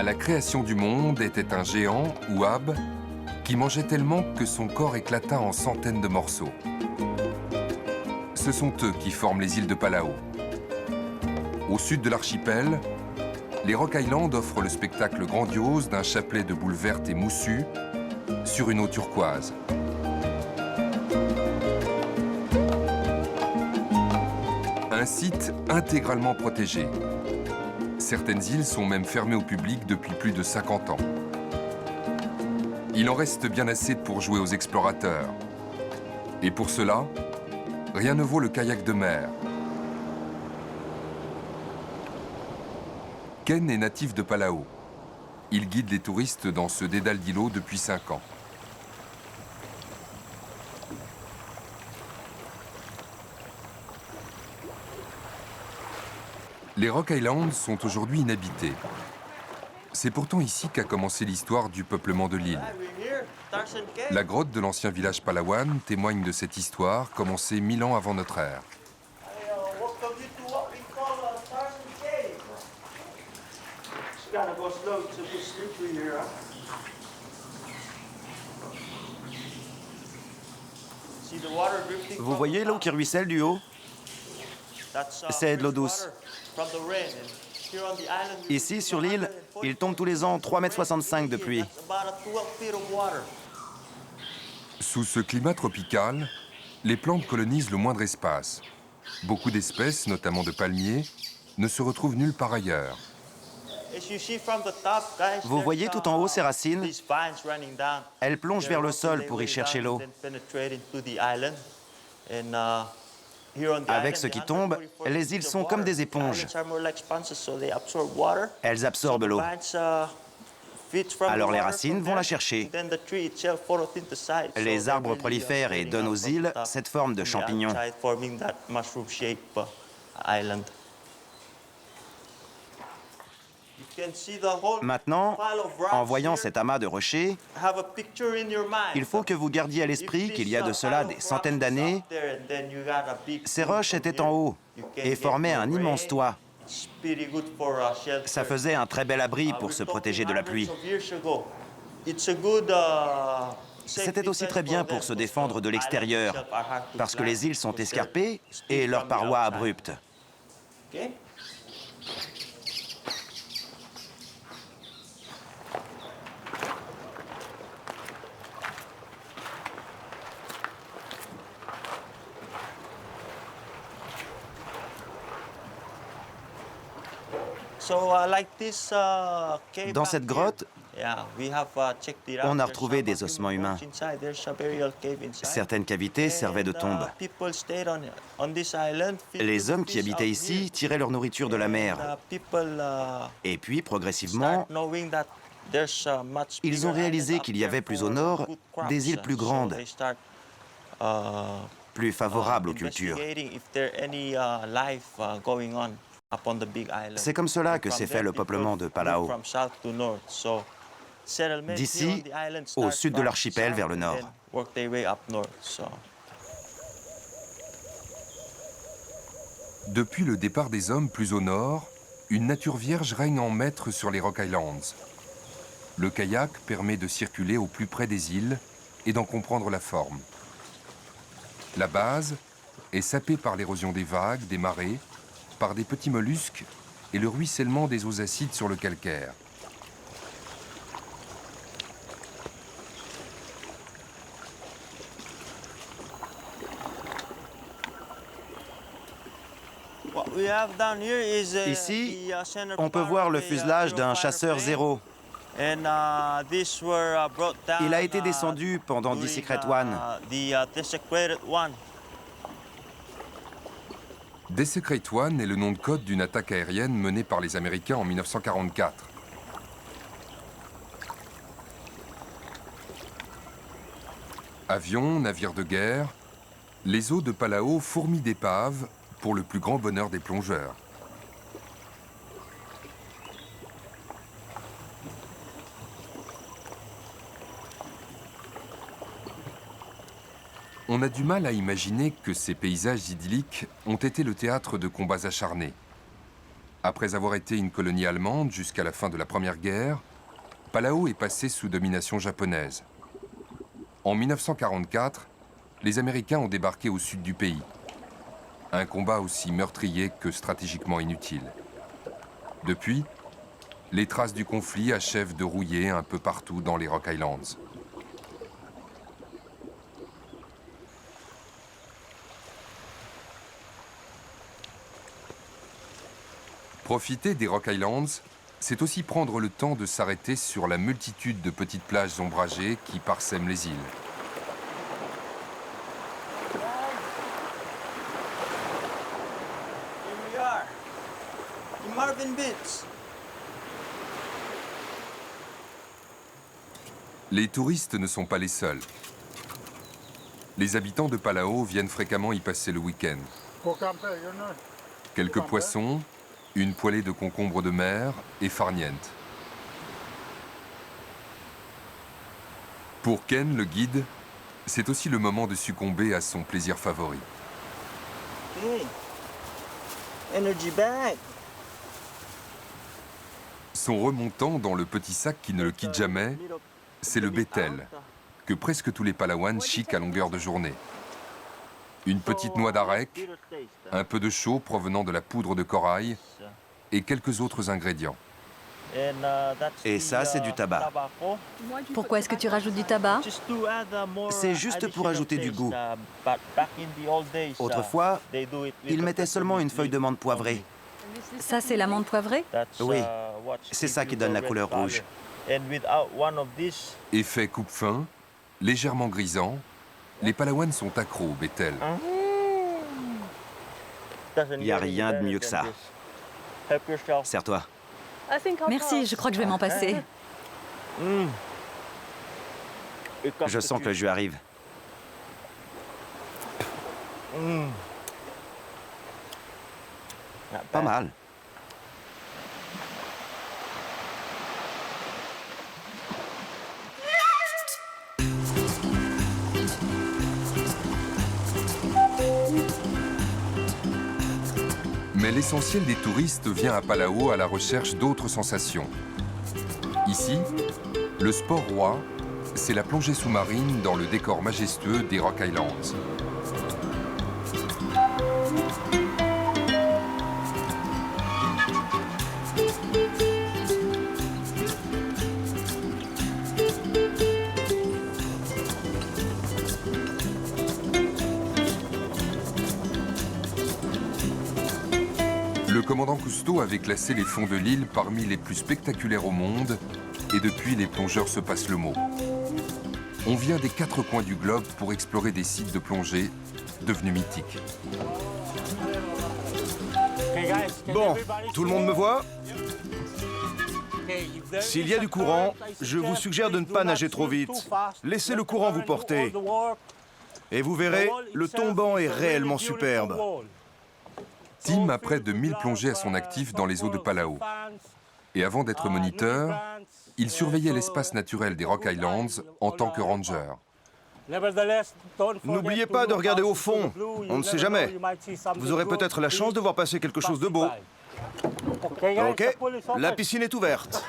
la création du monde était un géant, Ouab, qui mangeait tellement que son corps éclata en centaines de morceaux. Ce sont eux qui forment les îles de Palau. Au sud de l'archipel, les Rock Islands offrent le spectacle grandiose d'un chapelet de boules vertes et moussues sur une eau turquoise. Un site intégralement protégé. Certaines îles sont même fermées au public depuis plus de 50 ans. Il en reste bien assez pour jouer aux explorateurs. Et pour cela, rien ne vaut le kayak de mer. Ken est natif de Palau. Il guide les touristes dans ce dédale d'îlots depuis 5 ans. Les Rock Islands sont aujourd'hui inhabités. C'est pourtant ici qu'a commencé l'histoire du peuplement de l'île. La grotte de l'ancien village Palawan témoigne de cette histoire commencée 1000 ans avant notre ère. Vous voyez l'eau qui ruisselle du haut? C'est de l'eau douce. Ici, sur l'île, il tombe tous les ans 3,65 m de pluie. Sous ce climat tropical, les plantes colonisent le moindre espace. Beaucoup d'espèces, notamment de palmiers, ne se retrouvent nulle part ailleurs. Vous voyez tout en haut ces racines? Elles plongent vers le sol pour y chercher l'eau. Avec ce qui tombe, les îles sont comme des éponges. Elles absorbent l'eau. Alors les racines vont la chercher. Les arbres prolifèrent et donnent aux îles cette forme de champignon. Maintenant, en voyant cet amas de rochers, il faut que vous gardiez à l'esprit qu'il y a de cela des centaines d'années, ces roches étaient en haut et formaient un immense toit. Ça faisait un très bel abri pour se protéger de la pluie. C'était aussi très bien pour se défendre de l'extérieur, parce que les îles sont escarpées et leurs parois abruptes. Dans cette grotte, on a retrouvé des ossements humains. Certaines cavités servaient de tombes. Les hommes qui habitaient ici tiraient leur nourriture de la mer. Et puis, progressivement, ils ont réalisé qu'il y avait plus au nord des îles plus grandes, plus favorables aux cultures. C'est comme cela que s'est fait le peuplement de Palau. D'ici, au sud de l'archipel, vers le nord. Depuis le départ des hommes plus au nord, une nature vierge règne en maître sur les Rock Islands. Le kayak permet de circuler au plus près des îles et d'en comprendre la forme. La base est sapée par l'érosion des vagues, des marées, par des petits mollusques et le ruissellement des eaux acides sur le calcaire. Ici, on peut voir le fuselage d'un chasseur Zéro. Il a été descendu pendant The Secret One. Desecrate One est le nom de code d'une attaque aérienne menée par les Américains en 1944. Avions, navires de guerre, les eaux de Palau fourmillent d'épaves pour le plus grand bonheur des plongeurs. On a du mal à imaginer que ces paysages idylliques ont été le théâtre de combats acharnés. Après avoir été une colonie allemande jusqu'à la fin de la Première Guerre, Palau est passé sous domination japonaise. En 1944, les Américains ont débarqué au sud du pays. Un combat aussi meurtrier que stratégiquement inutile. Depuis, les traces du conflit achèvent de rouiller un peu partout dans les Rock Islands. Profiter des Rock Islands, c'est aussi prendre le temps de s'arrêter sur la multitude de petites plages ombragées qui parsèment les îles. Les touristes ne sont pas les seuls. Les habitants de Palau viennent fréquemment y passer le week-end. Quelques poissons, une poêlée de concombres de mer et farniente. Pour Ken, le guide, c'est aussi le moment de succomber à son plaisir favori. Hey, energy bag. Son remontant dans le petit sac qui ne le quitte jamais, c'est le bétel, que presque tous les Palauans chiquent à longueur de journée. Une petite noix d'arec, un peu de chaux provenant de la poudre de corail et quelques autres ingrédients. Et ça, c'est du tabac. Pourquoi est-ce que tu rajoutes du tabac? C'est juste pour ajouter du goût. Autrefois, ils mettaient seulement une feuille de menthe poivrée. Ça, c'est la menthe poivrée? Oui, c'est ça qui donne la couleur rouge. Effet coupe-fin, légèrement grisant, les Palauans sont accros au bétel. Il n'y a rien de mieux que ça. Sers-toi. Merci, je crois que je vais m'en passer. Je sens que le jus arrive. Pas mal. Mais l'essentiel des touristes vient à Palau à la recherche d'autres sensations. Ici, le sport roi, c'est la plongée sous-marine dans le décor majestueux des Rock Islands. Le commandant Cousteau avait classé les fonds de l'île parmi les plus spectaculaires au monde, et depuis, les plongeurs se passent le mot. On vient des 4 coins du globe pour explorer des sites de plongée devenus mythiques. Bon, tout le monde me voit? S'il y a du courant, je vous suggère de ne pas nager trop vite. Laissez le courant vous porter. Et vous verrez, le tombant est réellement superbe. Tim a près de 1000 plongées à son actif dans les eaux de Palau. Et avant d'être moniteur, il surveillait l'espace naturel des Rock Islands en tant que ranger. N'oubliez pas de regarder au fond, on ne sait jamais. Vous aurez peut-être la chance de voir passer quelque chose de beau. Ok, la piscine est ouverte.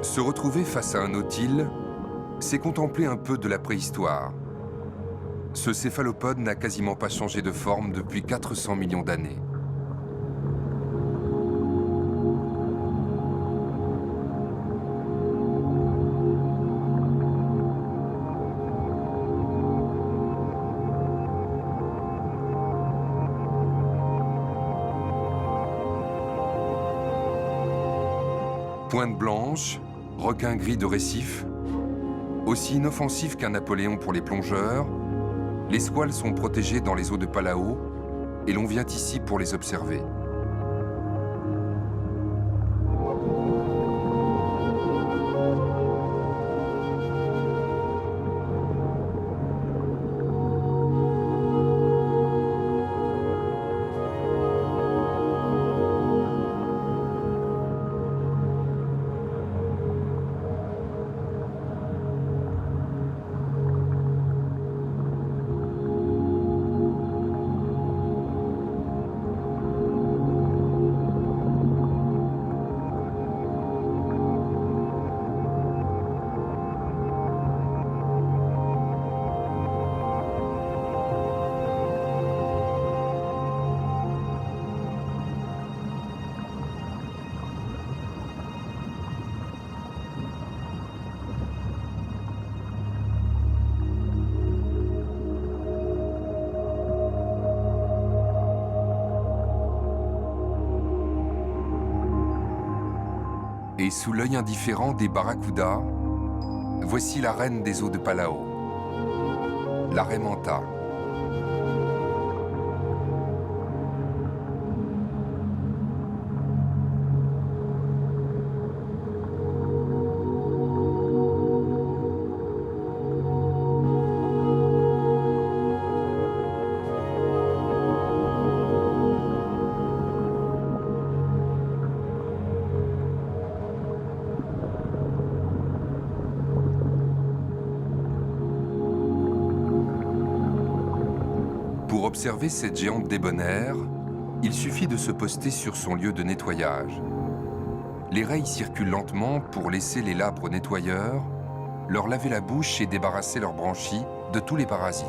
Se retrouver face à un nautile, c'est contempler un peu de la préhistoire. Ce céphalopode n'a quasiment pas changé de forme depuis 400 millions d'années. Pointe blanche, requin gris de récif, aussi inoffensifs qu'un Napoléon pour les plongeurs, les squales sont protégés dans les eaux de Palau et l'on vient ici pour les observer. Et sous l'œil indifférent des barracudas, voici la reine des eaux de Palau, la raie manta. Pour observer cette géante débonnaire, il suffit de se poster sur son lieu de nettoyage. Les raies circulent lentement pour laisser les labres nettoyeurs leur laver la bouche et débarrasser leurs branchies de tous les parasites.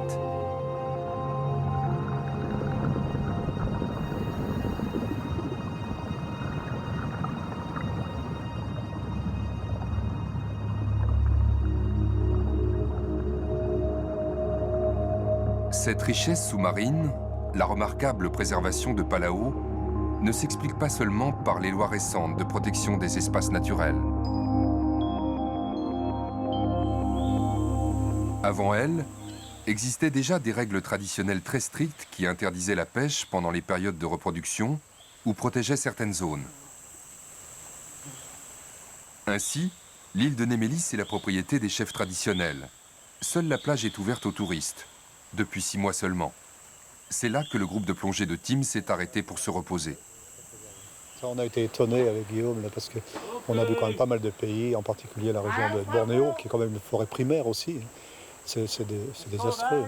Cette richesse sous-marine, la remarquable préservation de Palau, ne s'explique pas seulement par les lois récentes de protection des espaces naturels. Avant elle, existaient déjà des règles traditionnelles très strictes qui interdisaient la pêche pendant les périodes de reproduction ou protégeaient certaines zones. Ainsi, l'île de Némélis est la propriété des chefs traditionnels. Seule la plage est ouverte aux touristes, depuis 6 mois seulement. C'est là que le groupe de plongée de Tim s'est arrêté pour se reposer. On a été étonnés avec Guillaume là, parce qu'on a vu quand même pas mal de pays, en particulier la région de Bornéo, qui est quand même une forêt primaire aussi. C'est désastreux.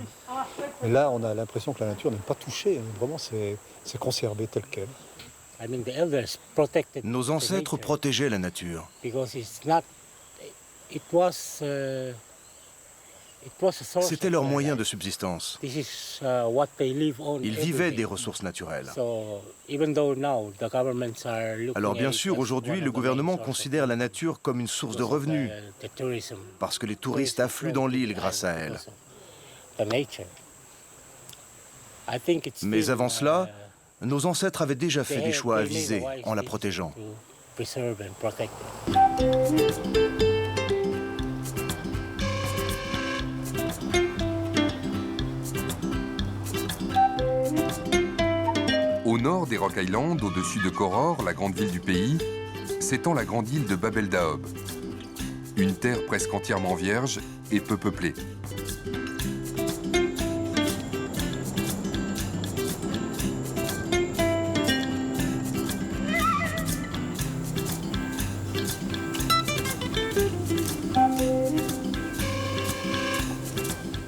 Mais là, on a l'impression que la nature n'est pas touchée. Vraiment, c'est conservé tel quel. Nos ancêtres protégeaient la nature. C'était leur moyen de subsistance. Ils vivaient des ressources naturelles. Alors bien sûr, aujourd'hui, le gouvernement considère la nature comme une source de revenus, parce que les touristes affluent dans l'île grâce à elle. Mais avant cela, nos ancêtres avaient déjà fait des choix avisés en la protégeant. Au nord des Rock Islands, au-dessus de Koror, la grande ville du pays, s'étend la grande île de Bab el Daob, une terre presque entièrement vierge et peu peuplée.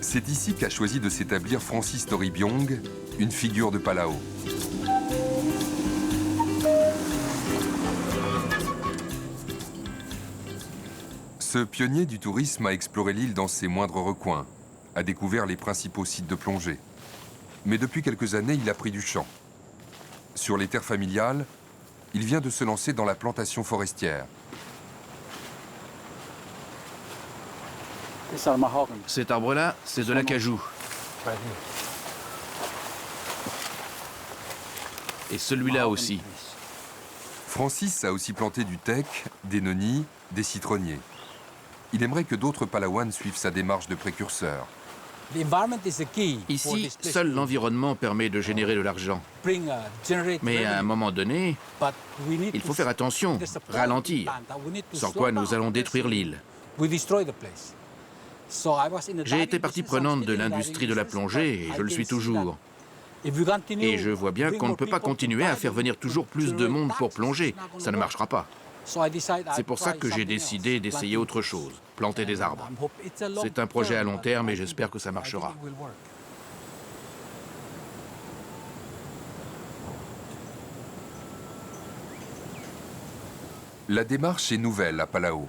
C'est ici qu'a choisi de s'établir Francis Toribiong, une figure de Palau. Ce pionnier du tourisme a exploré l'île dans ses moindres recoins, a découvert les principaux sites de plongée. Mais depuis quelques années, il a pris du champ. Sur les terres familiales, il vient de se lancer dans la plantation forestière. Cet arbre-là, c'est de l'acajou. Et celui-là aussi. Francis a aussi planté du teck, des noni, des citronniers. Il aimerait que d'autres Palawans suivent sa démarche de précurseur. Ici, seul l'environnement permet de générer de l'argent. Mais à un moment donné, il faut faire attention, ralentir, sans quoi nous allons détruire l'île. J'ai été partie prenante de l'industrie de la plongée et je le suis toujours. Et je vois bien qu'on ne peut pas continuer à faire venir toujours plus de monde pour plonger. Ça ne marchera pas. C'est pour ça que j'ai décidé d'essayer autre chose, planter des arbres. C'est un projet à long terme et j'espère que ça marchera. La démarche est nouvelle à Palau.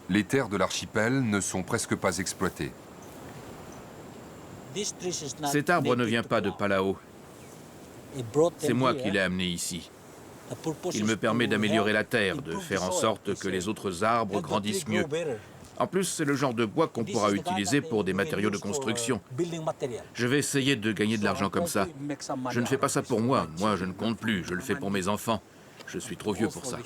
Les terres de l'archipel ne sont presque pas exploitées. Cet arbre ne vient pas de Palau. C'est moi qui l'ai amené ici. Il me permet d'améliorer la terre, de faire en sorte que les autres arbres grandissent mieux. En plus, c'est le genre de bois qu'on pourra utiliser pour des matériaux de construction. Je vais essayer de gagner de l'argent comme ça. Je ne fais pas ça pour moi. Moi, je ne compte plus. Je le fais pour mes enfants. Je suis trop vieux pour ça.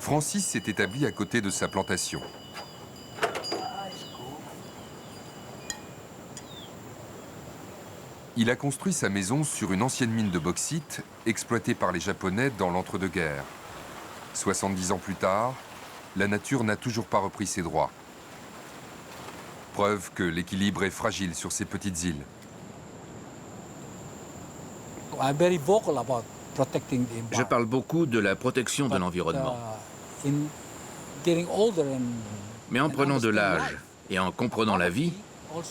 Francis s'est établi à côté de sa plantation. Il a construit sa maison sur une ancienne mine de bauxite exploitée par les Japonais dans l'entre-deux-guerres. 70 ans plus tard, la nature n'a toujours pas repris ses droits. Preuve que l'équilibre est fragile sur ces petites îles. Je parle beaucoup de la protection de l'environnement. Mais en prenant de l'âge et en comprenant la vie,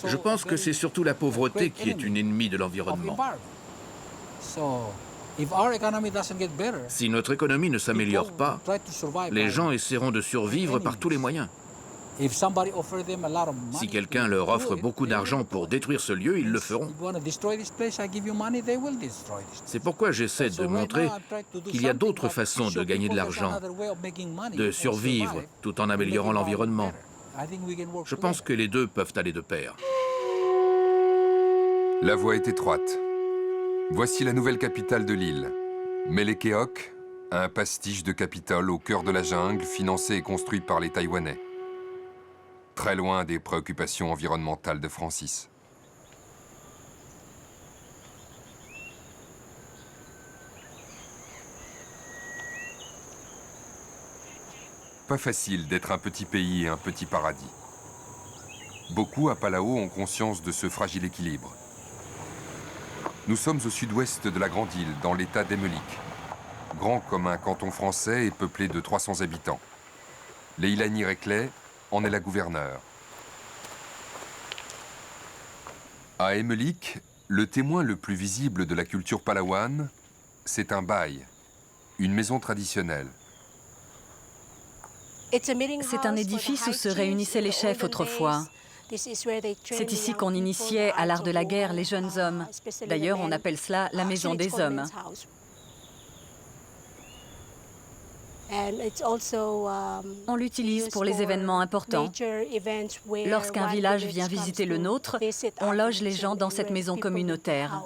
je pense que c'est surtout la pauvreté qui est une ennemie de l'environnement. Si notre économie ne s'améliore pas, les gens essaieront de survivre par tous les moyens. Si quelqu'un leur offre beaucoup d'argent pour détruire ce lieu, ils le feront. C'est pourquoi j'essaie de montrer qu'il y a d'autres façons de gagner de l'argent, de survivre tout en améliorant l'environnement. Je pense que les deux peuvent aller de pair. La voie est étroite. Voici la nouvelle capitale de l'île, Melekeok, un pastiche de capitole au cœur de la jungle, financé et construit par les Taïwanais. Très loin des préoccupations environnementales de Francis. Pas facile d'être un petit pays et un petit paradis. Beaucoup à Palau ont conscience de ce fragile équilibre. Nous sommes au sud-ouest de la grande île, dans l'état d'Emmelik, grand comme un canton français et peuplé de 300 habitants. Leilani Reclay en est la gouverneure. À Emmelik, le témoin le plus visible de la culture palawane, c'est un baï, une maison traditionnelle. C'est un édifice où se réunissaient les chefs autrefois. C'est ici qu'on initiait à l'art de la guerre les jeunes hommes. D'ailleurs, on appelle cela la maison des hommes. On l'utilise pour les événements importants. Lorsqu'un village vient visiter le nôtre, on loge les gens dans cette maison communautaire.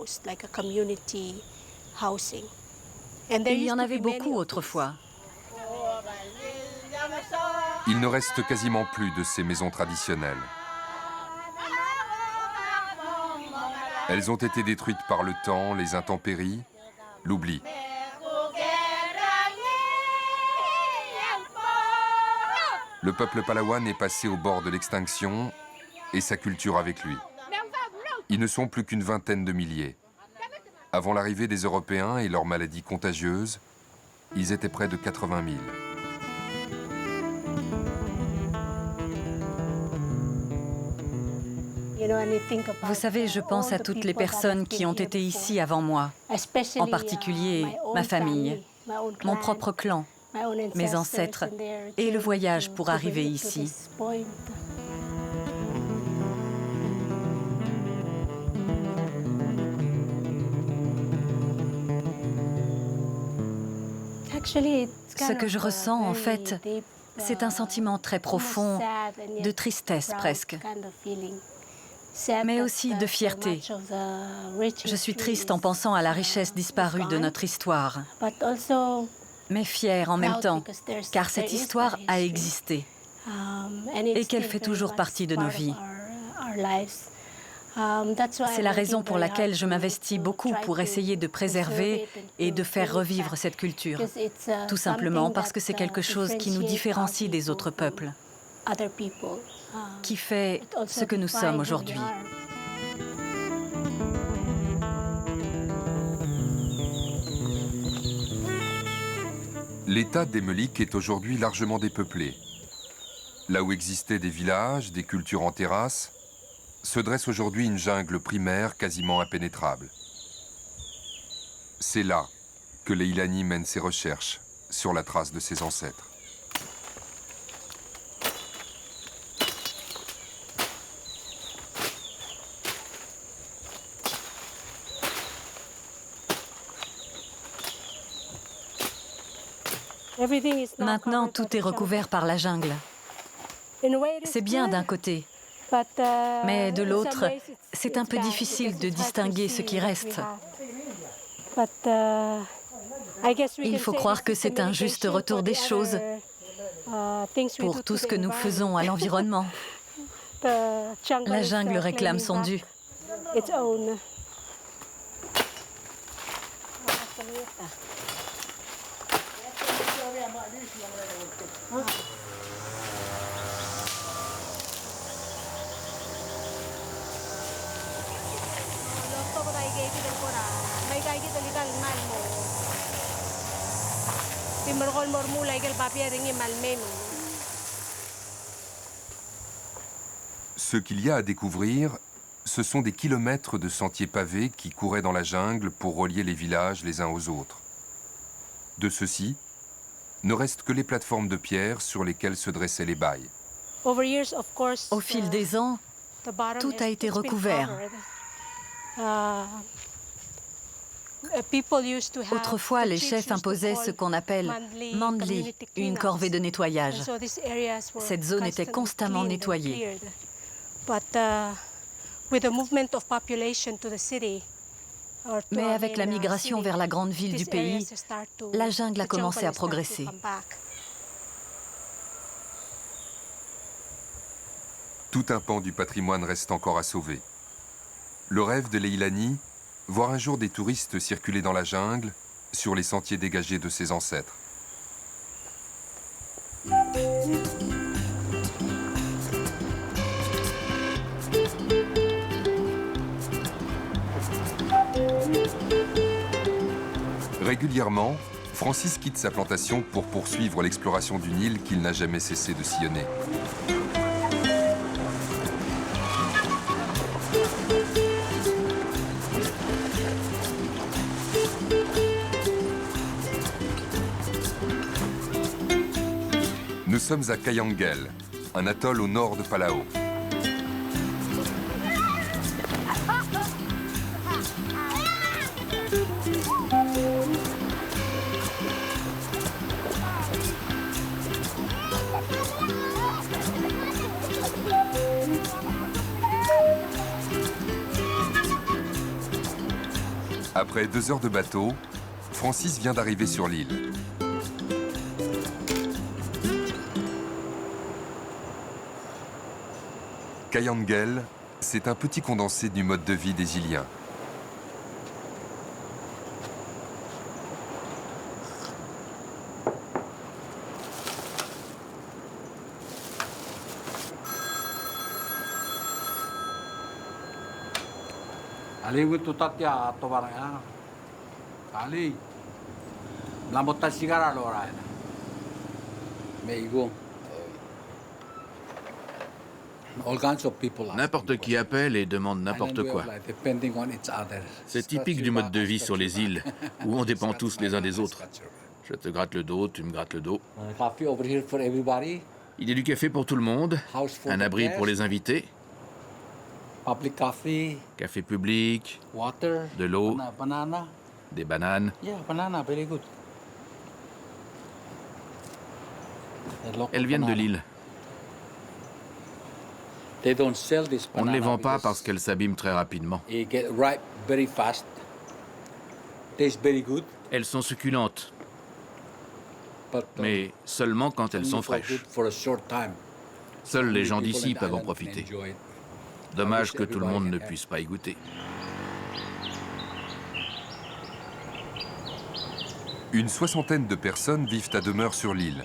Il y en avait beaucoup autrefois. Il ne reste quasiment plus de ces maisons traditionnelles. Elles ont été détruites par le temps, les intempéries, l'oubli. Le peuple palawan est passé au bord de l'extinction et sa culture avec lui. Ils ne sont plus qu'une vingtaine de milliers. Avant l'arrivée des Européens et leurs maladies contagieuses, ils étaient près de 80 000. Vous savez, je pense à toutes les personnes qui ont été ici avant moi, en particulier ma famille, mon propre clan, mes ancêtres et le voyage pour arriver ici. Ce que je ressens, en fait, C'est un sentiment très profond, de tristesse presque, mais aussi de fierté. Je suis triste en pensant à la richesse disparue de notre histoire, mais fière en même temps, car cette histoire a existé et qu'elle fait toujours partie de nos vies. C'est la raison pour laquelle je m'investis beaucoup pour essayer de préserver et de faire revivre cette culture. Tout simplement parce que c'est quelque chose qui nous différencie des autres peuples, qui fait ce que nous sommes aujourd'hui. L'état d'Emmelik est aujourd'hui largement dépeuplé. Là où existaient des villages, des cultures en terrasse, se dresse aujourd'hui une jungle primaire quasiment impénétrable. C'est là que Leilani mène ses recherches sur la trace de ses ancêtres. Maintenant, tout est recouvert par la jungle. C'est bien d'un côté, mais de l'autre, c'est un peu difficile de distinguer ce qui reste. Il faut croire que c'est un juste retour des choses pour tout ce que nous faisons à l'environnement. La jungle réclame son dû. Ce qu'il y a à découvrir, ce sont des kilomètres de sentiers pavés qui couraient dans la jungle pour relier les villages les uns aux autres. De ceux-ci, ne restent que les plateformes de pierre sur lesquelles se dressaient les bails. Au fil des ans, tout a été recouvert. Autrefois, les chefs imposaient ce qu'on appelle mandli, une corvée de nettoyage. Cette zone était constamment nettoyée. Mais avec la migration vers la grande ville du pays, la jungle a commencé à progresser. Tout un pan du patrimoine reste encore à sauver. Le rêve de Leilani, voir un jour des touristes circuler dans la jungle, sur les sentiers dégagés de ses ancêtres. Régulièrement, Francis quitte sa plantation pour poursuivre l'exploration du Nil qu'il n'a jamais cessé de sillonner. Nous sommes à Kayangel, un atoll au nord de Palau. Après 2 heures de bateau, Francis vient d'arriver sur l'île. Kayangel, c'est un petit condensé du mode de vie des Iliens. N'importe qui appelle et demande n'importe quoi. C'est typique du mode de vie sur les îles, où on dépend tous les uns des autres. Je te gratte le dos, tu me grattes le dos. Il y a du café pour tout le monde, un abri pour les invités, café public, de l'eau, des bananes. Elles viennent de l'île. On ne les vend pas parce qu'elles s'abîment très rapidement. Elles sont succulentes, mais seulement quand elles sont fraîches. Seuls les gens d'ici peuvent en profiter. Dommage que tout le monde ne puisse pas y goûter. Une soixantaine de personnes vivent à demeure sur l'île.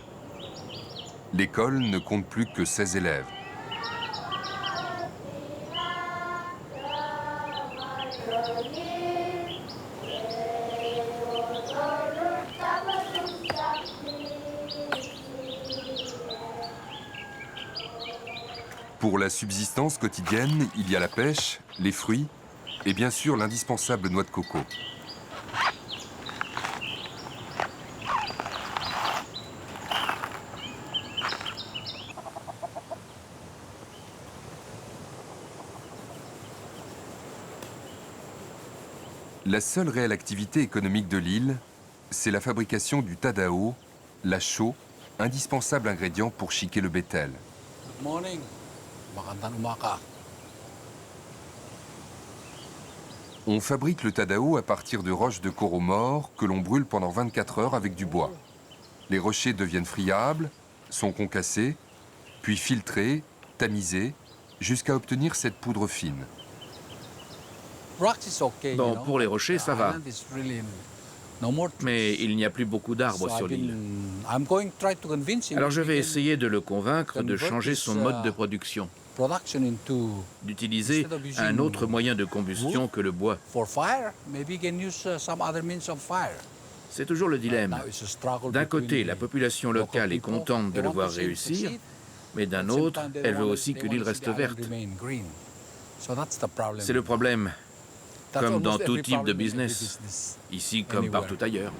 L'école ne compte plus que 16 élèves. Pour la subsistance quotidienne, il y a la pêche, les fruits et bien sûr l'indispensable noix de coco. La seule réelle activité économique de l'île, c'est la fabrication du tadao, la chaux, indispensable ingrédient pour chiquer le bétel. On fabrique le tadao à partir de roches de coraux morts que l'on brûle pendant 24 heures avec du bois. Les rochers deviennent friables, sont concassés, puis filtrés, tamisés, jusqu'à obtenir cette poudre fine. Bon, pour les rochers, ça va. Mais il n'y a plus beaucoup d'arbres sur l'île. Alors je vais essayer de le convaincre de changer son mode de production, d'utiliser un autre moyen de combustion que le bois. C'est toujours le dilemme. D'un côté, la population locale est contente de le voir réussir, mais d'un autre, elle veut aussi que l'île reste verte. C'est le problème, comme dans tout type de business, ici comme partout ailleurs.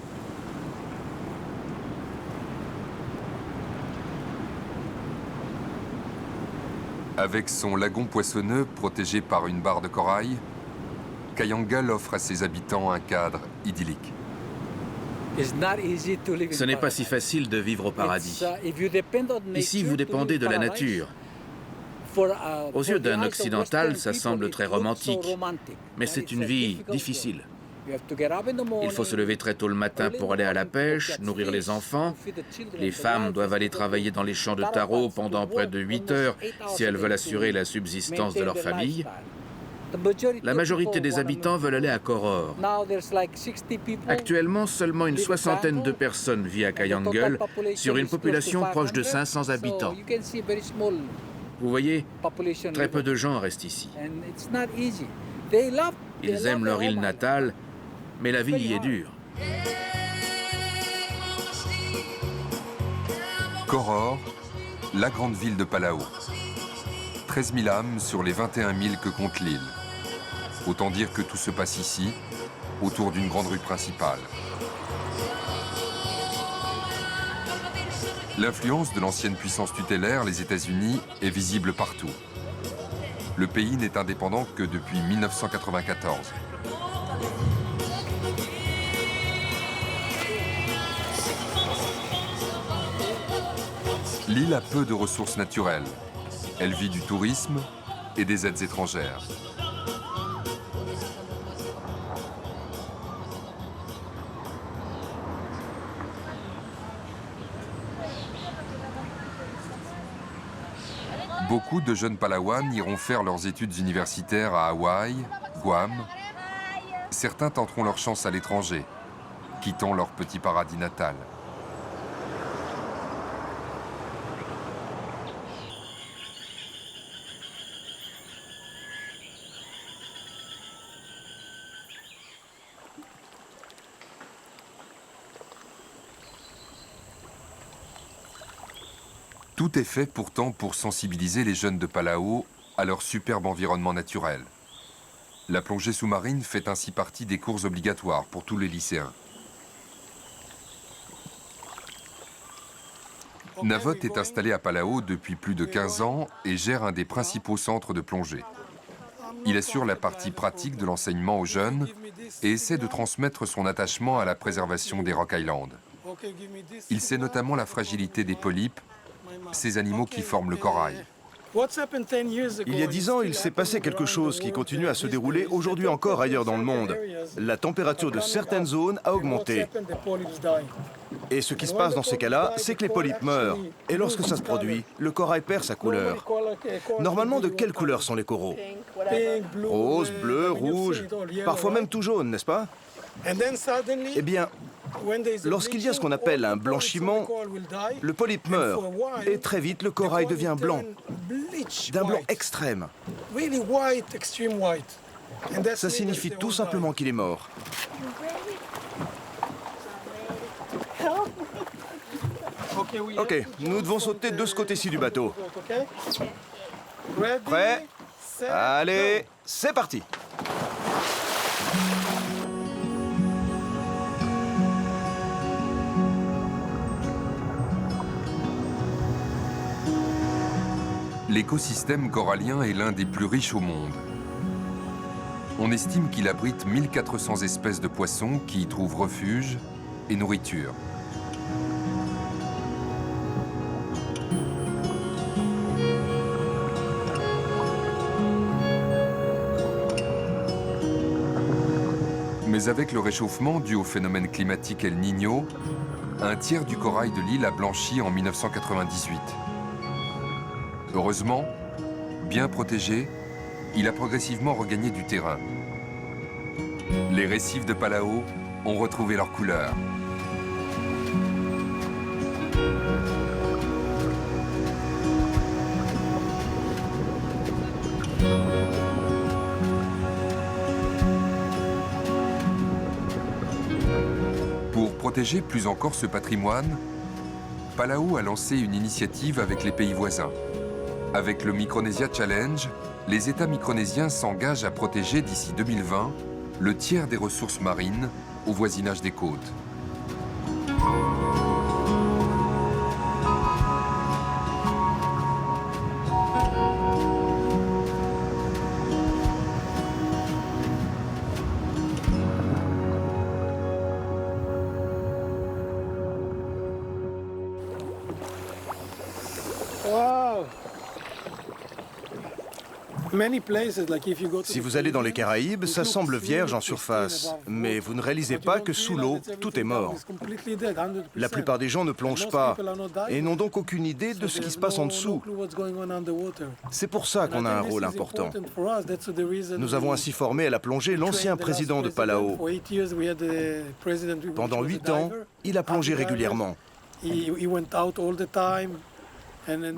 Avec son lagon poissonneux protégé par une barre de corail, Kayangal offre à ses habitants un cadre idyllique. Ce n'est pas si facile de vivre au paradis. Ici, vous dépendez de la nature. Aux yeux d'un occidental, ça semble très romantique, mais c'est une vie difficile. Il faut se lever très tôt le matin pour aller à la pêche, nourrir les enfants. Les femmes doivent aller travailler dans les champs de taro pendant près de 8 heures si elles veulent assurer la subsistance de leur famille. La majorité des habitants veulent aller à Koror. Actuellement, seulement une soixantaine de personnes vivent à Kayangal sur une population proche de 500 habitants. Vous voyez, très peu de gens restent ici. Ils aiment leur île natale, mais la vie y est dure. Koror, la grande ville de Palau. 13 000 âmes sur les 21 000 que compte l'île. Autant dire que tout se passe ici, autour d'une grande rue principale. L'influence de l'ancienne puissance tutélaire, les États-Unis, est visible partout. Le pays n'est indépendant que depuis 1994. L'île a peu de ressources naturelles. Elle vit du tourisme et des aides étrangères. Beaucoup de jeunes Palauans iront faire leurs études universitaires à Hawaï, Guam. Certains tenteront leur chance à l'étranger, quittant leur petit paradis natal. Tout est fait pourtant pour sensibiliser les jeunes de Palau à leur superbe environnement naturel. La plongée sous-marine fait ainsi partie des cours obligatoires pour tous les lycéens. Navot est installé à Palau depuis plus de 15 ans et gère un des principaux centres de plongée. Il assure la partie pratique de l'enseignement aux jeunes et essaie de transmettre son attachement à la préservation des Rock Islands. Il sait notamment la fragilité des polypes ces animaux qui forment le corail. Il y a 10 ans, il s'est passé quelque chose qui continue à se dérouler aujourd'hui encore ailleurs dans le monde. La température de certaines zones a augmenté. Et ce qui se passe dans ces cas-là, c'est que les polypes meurent. Et lorsque ça se produit, le corail perd sa couleur. Normalement, de quelle couleur sont les coraux? Rose, bleu, rouge, parfois même tout jaune, n'est-ce pas? Eh bien, lorsqu'il y a ce qu'on appelle un blanchiment, le polype meurt et très vite le corail devient blanc, d'un blanc extrême. Ça signifie tout simplement qu'il est mort. Ok, nous devons sauter de ce côté-ci du bateau. Prêt? Allez, c'est parti! L'écosystème corallien est l'un des plus riches au monde. On estime qu'il abrite 1400 espèces de poissons qui y trouvent refuge et nourriture. Mais avec le réchauffement dû au phénomène climatique El Niño, un tiers du corail de l'île a blanchi en 1998. Heureusement, bien protégé, il a progressivement regagné du terrain. Les récifs de Palau ont retrouvé leur couleur. Pour protéger plus encore ce patrimoine, Palau a lancé une initiative avec les pays voisins. Avec le Micronesia Challenge, les États micronésiens s'engagent à protéger d'ici 2020 le tiers des ressources marines au voisinage des côtes. Si vous allez dans les Caraïbes, ça semble vierge en surface, mais vous ne réalisez pas que sous l'eau, tout est mort. La plupart des gens ne plongent pas et n'ont donc aucune idée de ce qui se passe en dessous. C'est pour ça qu'on a un rôle important. Nous avons ainsi formé à la plongée l'ancien président de Palau. Pendant 8 ans, il a plongé régulièrement.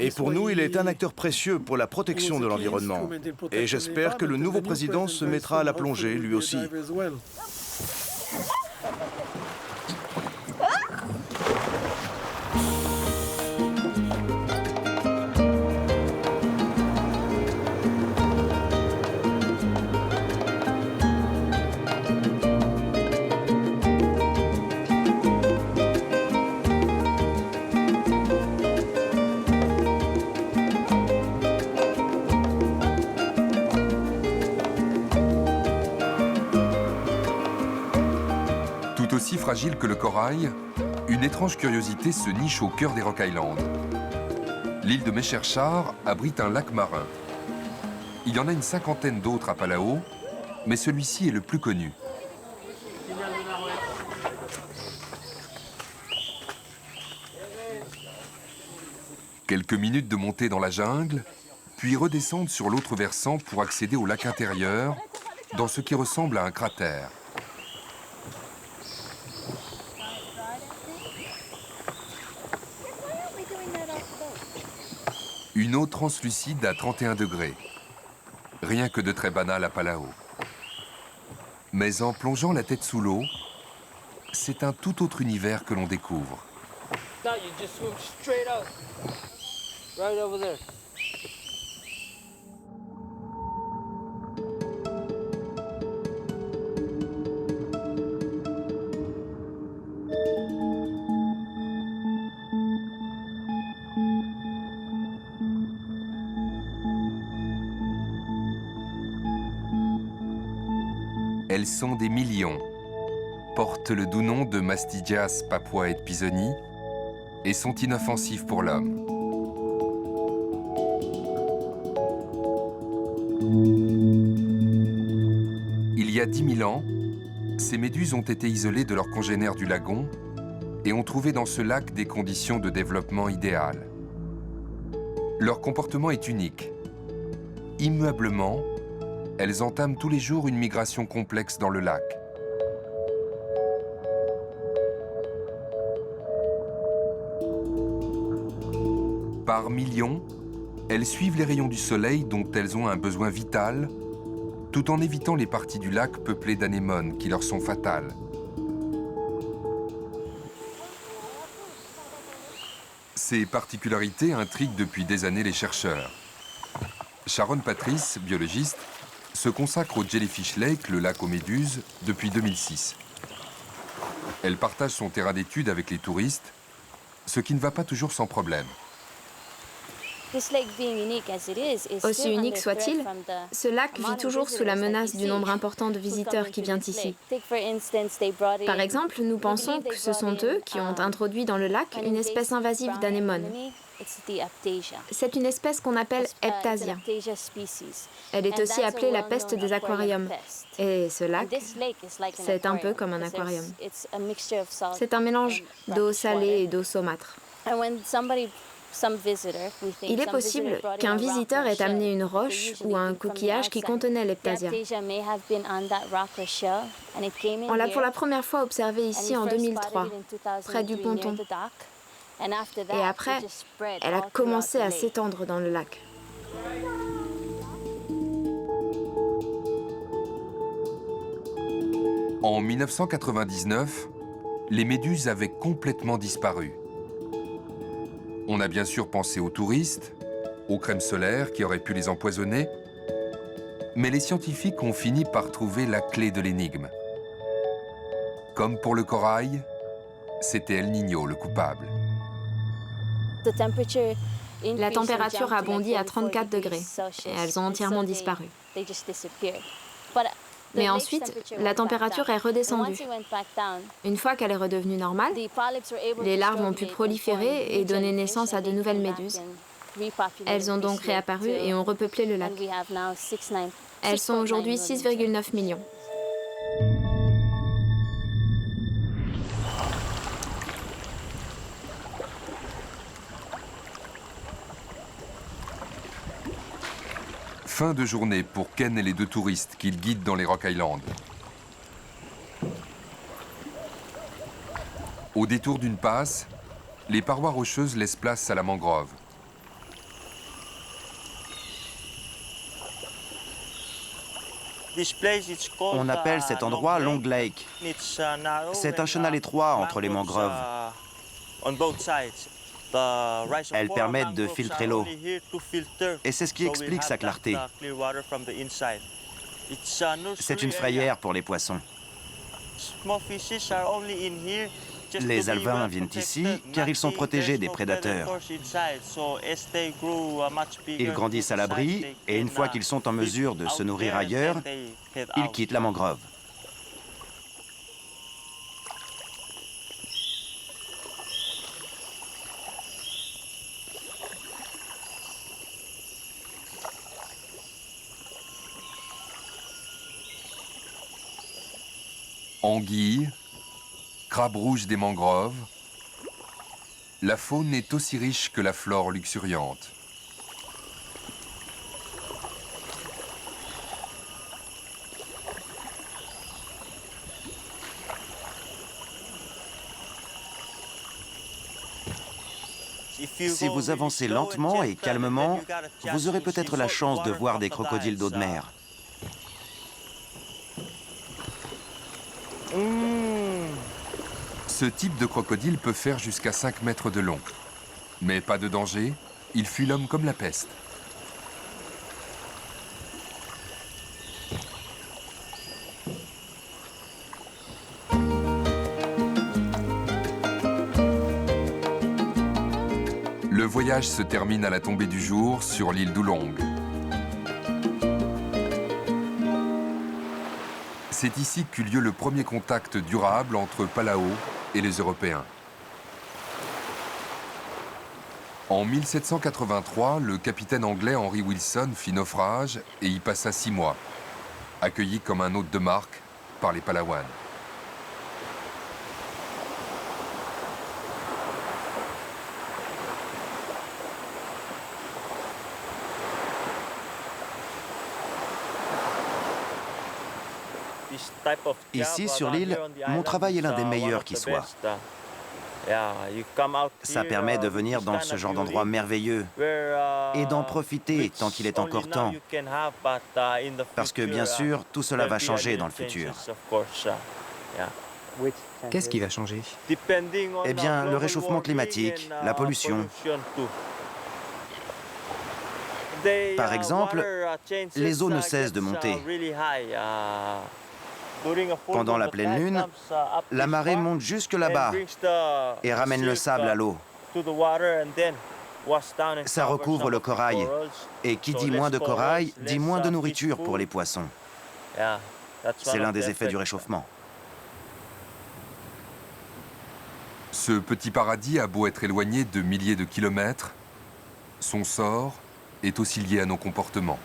Et pour nous, il est un acteur précieux pour la protection de l'environnement. Et j'espère que le nouveau président se mettra à la plongée, lui aussi. Aussi fragile que le corail, une étrange curiosité se niche au cœur des Rock Islands. L'île de Mecherchar abrite un lac marin. Il y en a une cinquantaine d'autres à Palau, mais celui-ci est le plus connu. Quelques minutes de montée dans la jungle, puis redescendre sur l'autre versant pour accéder au lac intérieur, dans ce qui ressemble à un cratère. Une eau translucide à 31 degrés. Rien que de très banal à Palau. Mais en plongeant la tête sous l'eau, c'est un tout autre univers que l'on découvre. Elles sont des millions, portent le doux nom de Mastidias papua et pisoni et sont inoffensives pour l'homme. Il y a 10 000 ans, ces méduses ont été isolées de leurs congénères du lagon et ont trouvé dans ce lac des conditions de développement idéales. Leur comportement est unique. Immuablement, elles entament tous les jours une migration complexe dans le lac. Par millions, elles suivent les rayons du soleil dont elles ont un besoin vital, tout en évitant les parties du lac peuplées d'anémones qui leur sont fatales. Ces particularités intriguent depuis des années les chercheurs. Sharon Patrice, biologiste, se consacre au Jellyfish Lake, le lac aux méduses, depuis 2006. Elle partage son terrain d'étude avec les touristes, ce qui ne va pas toujours sans problème. Aussi unique soit-il, ce lac vit toujours sous la menace du nombre important de visiteurs qui viennent ici. Par exemple, nous pensons que ce sont eux qui ont introduit dans le lac une espèce invasive d'anémone. C'est une espèce qu'on appelle Aiptasia. Elle est aussi appelée la peste des aquariums. Et ce lac, c'est un peu comme un aquarium. C'est un mélange d'eau salée et d'eau saumâtre. Il est possible qu'un visiteur ait amené une roche ou un coquillage qui contenait l'Aiptasia. On l'a pour la première fois observé ici en 2003, près du ponton. Et après, elle a commencé à s'étendre dans le lac. En 1999, les méduses avaient complètement disparu. On a bien sûr pensé aux touristes, aux crèmes solaires qui auraient pu les empoisonner, mais les scientifiques ont fini par trouver la clé de l'énigme. Comme pour le corail, c'était El Niño le coupable. La température a bondi à 34 degrés et elles ont entièrement disparu. Mais ensuite, la température est redescendue. Une fois qu'elle est redevenue normale, les larves ont pu proliférer et donner naissance à de nouvelles méduses. Elles ont donc réapparu et ont repeuplé le lac. Elles sont aujourd'hui 6,9 millions. Fin de journée pour Ken et les deux touristes qu'ils guident dans les Rock Islands. Au détour d'une passe, les parois rocheuses laissent place à la mangrove. On appelle cet endroit Long Lake. C'est un chenal étroit entre les mangroves. Elles permettent de filtrer l'eau. Et c'est ce qui explique sa clarté. C'est une frayère pour les poissons. Les alevins viennent ici car ils sont protégés des prédateurs. Ils grandissent à l'abri et une fois qu'ils sont en mesure de se nourrir ailleurs, ils quittent la mangrove. Anguilles, crabes rouges des mangroves, la faune est aussi riche que la flore luxuriante. Si vous avancez lentement et calmement, vous aurez peut-être la chance de voir des crocodiles d'eau de mer. Ce type de crocodile peut faire jusqu'à 5 mètres de long. Mais pas de danger, il fuit l'homme comme la peste. Le voyage se termine à la tombée du jour sur l'île d'Oolong. C'est ici qu'eut lieu le premier contact durable entre Palau et les Européens. En 1783, le capitaine anglais Henry Wilson fit naufrage et y passa 6 mois. accueilli comme un hôte de marque par les Palawans. Ici, sur l'île, mon travail est l'un des meilleurs qui soit. Ça permet de venir dans ce genre d'endroit merveilleux et d'en profiter tant qu'il est encore temps. Parce que bien sûr, tout cela va changer dans le futur. Qu'est-ce qui va changer? Eh bien, le réchauffement climatique, la pollution. Par exemple, les eaux ne cessent de monter. Pendant la pleine lune, la marée monte jusque là-bas et ramène le sable à l'eau. Ça recouvre le corail. Et qui dit moins de corail, dit moins de nourriture pour les poissons. C'est l'un des effets du réchauffement. Ce petit paradis a beau être éloigné de milliers de kilomètres, son sort est aussi lié à nos comportements.